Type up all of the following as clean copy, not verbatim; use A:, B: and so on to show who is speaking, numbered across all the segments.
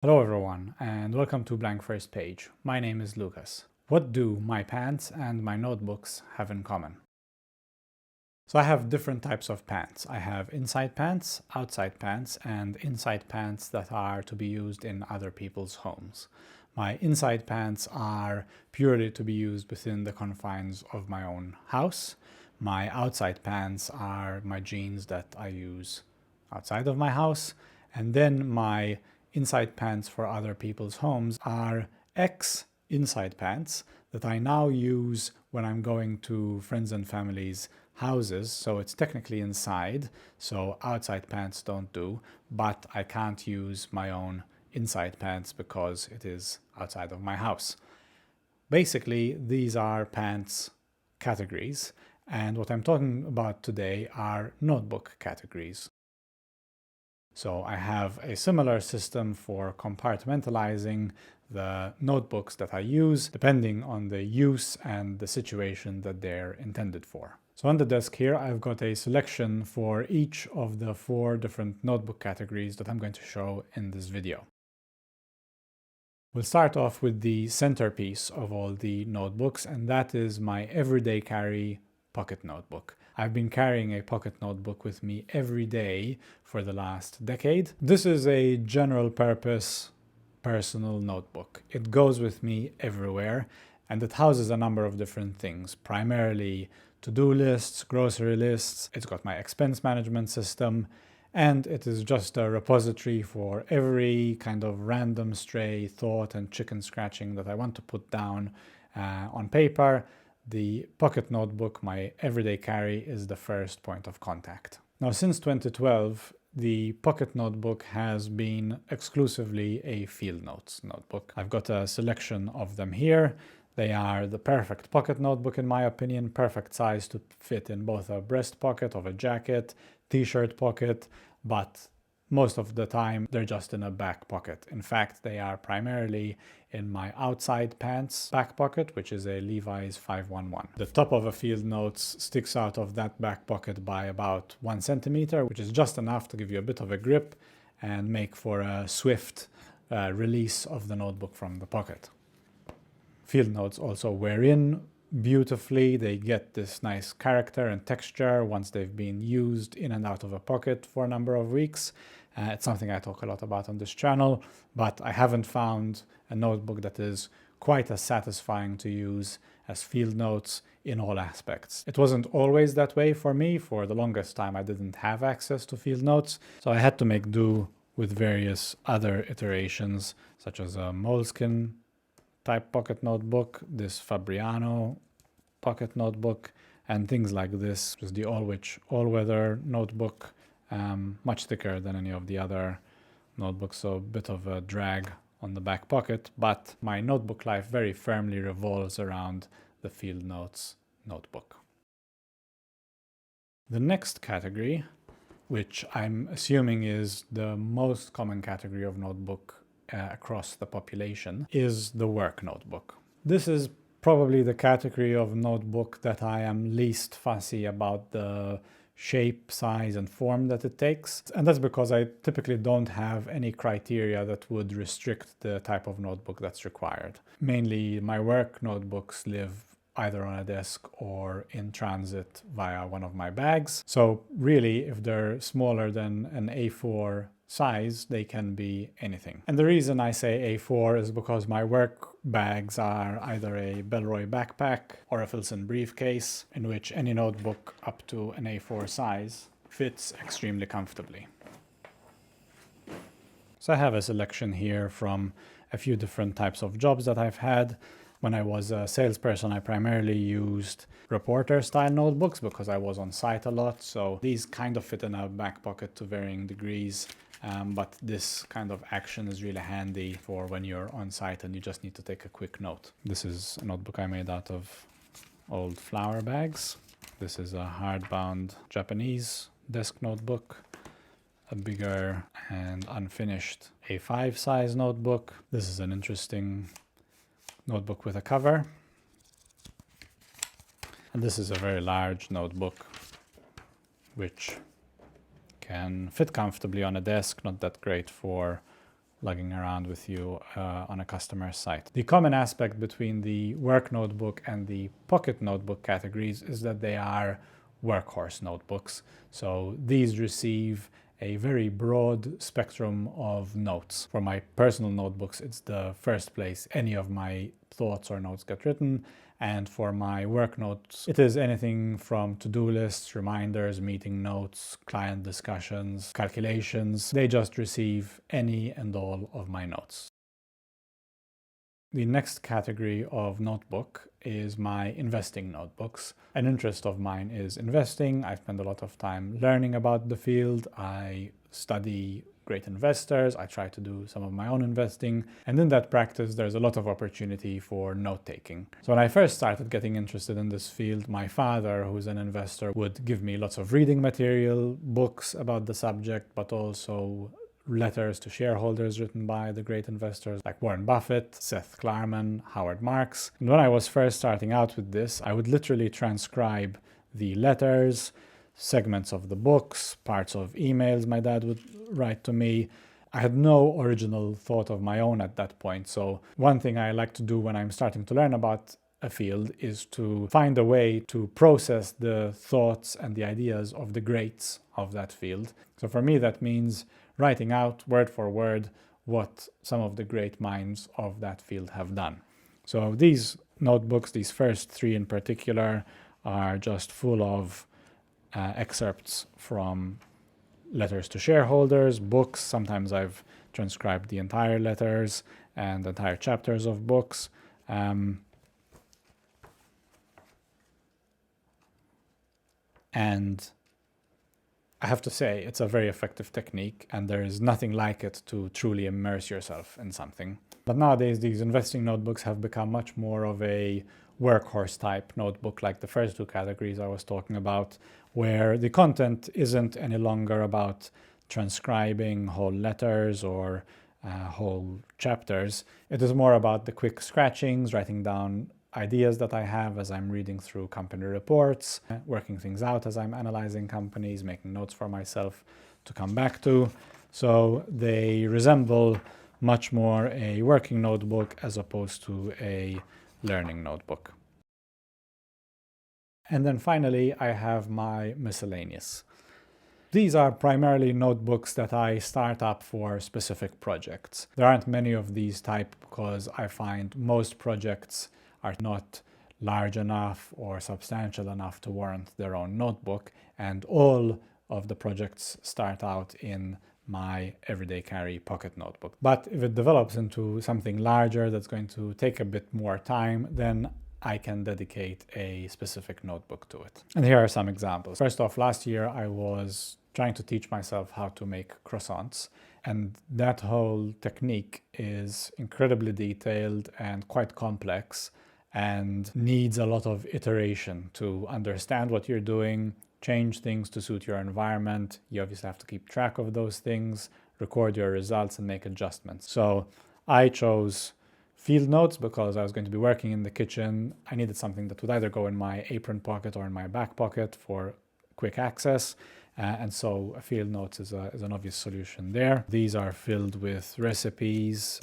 A: Hello everyone and welcome to Blank First Page. My name is Lucas. What do my pants and my notebooks have in common? So I have different types of pants. I have inside pants, outside pants, and inside pants that are to be used in other people's homes. My inside pants are purely to be used within the confines of my own house. My outside pants are my jeans that I use outside of my house. And then my inside pants for other people's homes are inside pants that I now use when I'm going to friends and family's houses. So it's technically inside, so outside pants don't do, but I can't use my own inside pants because it is outside of my house. Basically, these are pants categories, and what I'm talking about today are notebook categories. So I have a similar system for compartmentalizing the notebooks that I use, depending on the use and the situation that they're intended for. So on the desk here, I've got a selection for each of the 4 different notebook categories that I'm going to show in this video. We'll start off with the centerpiece of all the notebooks, and that is my everyday carry pocket notebook. I've been carrying a pocket notebook with me every day for the last decade. This is a general purpose personal notebook. It goes with me everywhere, and it houses a number of different things, primarily to-do lists, grocery lists. It's got my expense management system, and it is just a repository for every kind of random stray thought and chicken scratching that I want to put down on paper. The pocket notebook, my everyday carry, is the first point of contact. Now, since 2012, the pocket notebook has been exclusively a field notes notebook. I've got a selection of them here. They are the perfect pocket notebook, in my opinion, perfect size to fit in both a breast pocket of a jacket, t-shirt pocket, but most of the time they're just in a back pocket. In fact, they are primarily in my outside pants back pocket, which is a Levi's 511. The top of a field notes sticks out of that back pocket by about 1 centimeter, which is just enough to give you a bit of a grip and make for a swift release of the notebook from the pocket. Field notes also wear in beautifully. They get this nice character and texture once they've been used in and out of a pocket for a number of weeks. It's something I talk a lot about on this channel, but I haven't found a notebook that is quite as satisfying to use as field notes in all aspects. It wasn't always that way for me. For the longest time, I didn't have access to field notes, so I had to make do with various other iterations, such as a Moleskine type pocket notebook, this Fabriano pocket notebook, and things like this. Just the all-weather notebook, much thicker than any of the other notebooks, so a bit of a drag on the back pocket, but my notebook life very firmly revolves around the field notes notebook. The next category, which I'm assuming is the most common category of notebook across the population, is the work notebook. This is probably the category of notebook that I am least fussy about the shape, size, and form that it takes. And that's because I typically don't have any criteria that would restrict the type of notebook that's required. Mainly, my work notebooks live either on a desk or in transit via one of my bags. So really, if they're smaller than an A4 size, they can be anything. And the reason I say A4 is because my work bags are either a Belroy backpack or a Filson briefcase, in which any notebook up to an A4 size fits extremely comfortably. So I have a selection here from a few different types of jobs that I've had. When I was a salesperson, I primarily used reporter-style notebooks because I was on site a lot, so these kind of fit in a back pocket to varying degrees. But this kind of action is really handy for when you're on site and you just need to take a quick note. This is a notebook I made out of old flour bags. This is a hardbound Japanese desk notebook, a bigger and unfinished A5 size notebook. This is an interesting notebook with a cover. And this is a very large notebook, which can fit comfortably on a desk, not that great for lugging around with you on a customer site. The common aspect between the work notebook and the pocket notebook categories is that they are workhorse notebooks. So these receive a very broad spectrum of notes. For my personal notebooks, it's the first place any of my thoughts or notes get written. And for my work notes, it is anything from to-do lists, reminders, meeting notes, client discussions, calculations. They just receive any and all of my notes. The next category of notebook is my investing notebooks. An interest of mine is investing. I spend a lot of time learning about the field. I study great investors. I try to do some of my own investing. And in that practice, there's a lot of opportunity for note-taking. So when I first started getting interested in this field, my father, who's an investor, would give me lots of reading material, books about the subject, but also letters to shareholders written by the great investors like Warren Buffett, Seth Klarman, Howard Marks. And when I was first starting out with this, I would literally transcribe the letters, segments of the books, parts of emails my dad would write to me. I had no original thought of my own at that point. So one thing I like to do when I'm starting to learn about a field is to find a way to process the thoughts and the ideas of the greats of that field. So for me, that means writing out word for word what some of the great minds of that field have done. So these notebooks, these first three in particular, are just full of excerpts from letters to shareholders, books. Sometimes I've transcribed the entire letters and entire chapters of books. And I have to say, it's a very effective technique, and there is nothing like it to truly immerse yourself in something. But nowadays, these investing notebooks have become much more of a workhorse type notebook, like the first two categories I was talking about, where the content isn't any longer about transcribing whole letters or whole chapters. It is more about the quick scratchings, writing down ideas that I have as I'm reading through company reports, working things out as I'm analyzing companies, making notes for myself to come back to. So they resemble much more a working notebook as opposed to a learning notebook. And then finally, I have my miscellaneous. These are primarily notebooks that I start up for specific projects. There aren't many of these type because I find most projects are not large enough or substantial enough to warrant their own notebook, and all of the projects start out in my everyday carry pocket notebook. But if it develops into something larger that's going to take a bit more time, then I can dedicate a specific notebook to it. And here are some examples. First off, last year I was trying to teach myself how to make croissants, and that whole technique is incredibly detailed and quite complex and needs a lot of iteration to understand what you're doing, change things to suit your environment. You obviously have to keep track of those things, record your results, and make adjustments. So I chose field notes because I was going to be working in the kitchen. I needed something that would either go in my apron pocket or in my back pocket for quick access. And so field notes is an obvious solution there. These are filled with recipes,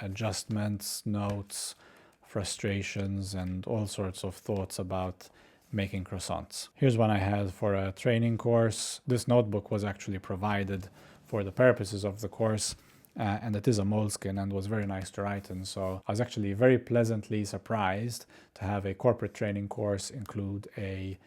A: adjustments, notes, frustrations, and all sorts of thoughts about making croissants. Here's one I had for a training course. This notebook was actually provided for the purposes of the course, and it is a moleskin and was very nice to write in. So I was actually very pleasantly surprised to have a corporate training course include a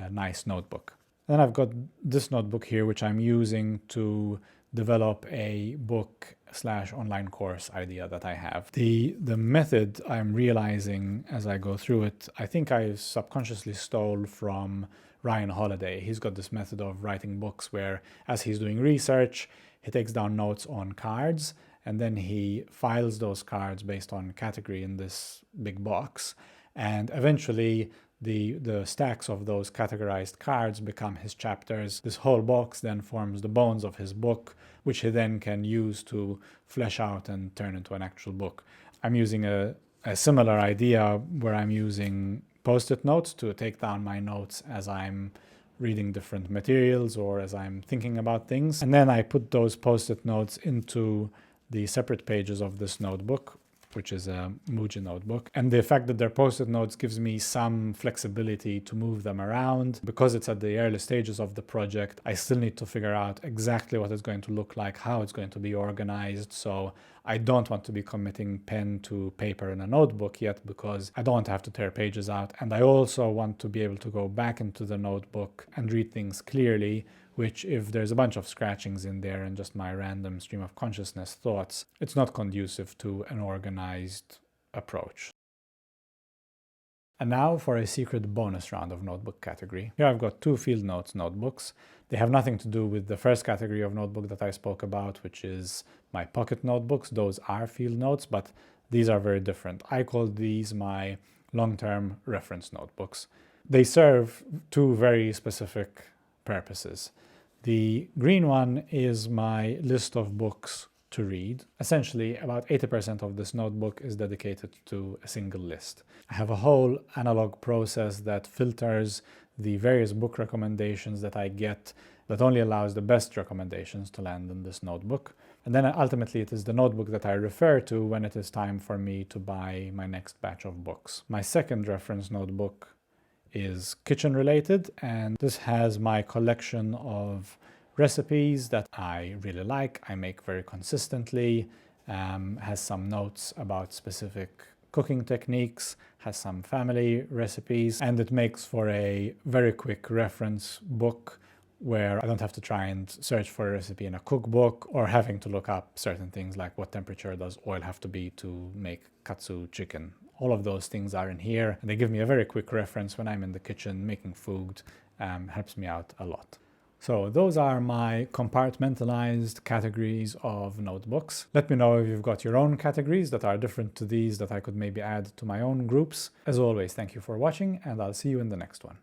A: nice notebook. Then I've got this notebook here, which I'm using to develop a book/online course idea that I have. The method I'm realizing as I go through it, I think I subconsciously stole from Ryan Holiday. He's got this method of writing books where, as he's doing research, he takes down notes on cards, and then he files those cards based on category in this big box. And eventually, the stacks of those categorized cards become his chapters. This whole box then forms the bones of his book, which he then can use to flesh out and turn into an actual book. I'm using a similar idea where I'm using post-it notes to take down my notes as I'm reading different materials or as I'm thinking about things. And then I put those post-it notes into the separate pages of this notebook, which is a Muji notebook. And the fact that they're post-it notes gives me some flexibility to move them around. Because it's at the early stages of the project, I still need to figure out exactly what it's going to look like, how it's going to be organized. So I don't want to be committing pen to paper in a notebook yet, because I don't want to have to tear pages out. And I also want to be able to go back into the notebook and read things clearly, which, if there's a bunch of scratchings in there and just my random stream of consciousness thoughts, it's not conducive to an organized approach. And now for a secret bonus round of notebook category. Here I've got two field notes notebooks. They have nothing to do with the first category of notebook that I spoke about, which is my pocket notebooks. Those are field notes, but these are very different. I call these my long-term reference notebooks. They serve two very specific purposes. The green one is my list of books to read. Essentially, about 80% of this notebook is dedicated to a single list. I have a whole analog process that filters the various book recommendations that I get, that only allows the best recommendations to land in this notebook. And then ultimately it is the notebook that I refer to when it is time for me to buy my next batch of books. My second reference notebook is kitchen related, and this has my collection of recipes that I really like, I make very consistently, has some notes about specific cooking techniques, has some family recipes, and it makes for a very quick reference book where I don't have to try and search for a recipe in a cookbook, or having to look up certain things like what temperature does oil have to be to make katsu chicken. All of those things are in here, and they give me a very quick reference when I'm in the kitchen making food. Helps me out a lot. So those are my compartmentalized categories of notebooks. Let me know if you've got your own categories that are different to these that I could maybe add to my own groups. As always, thank you for watching, and I'll see you in the next one.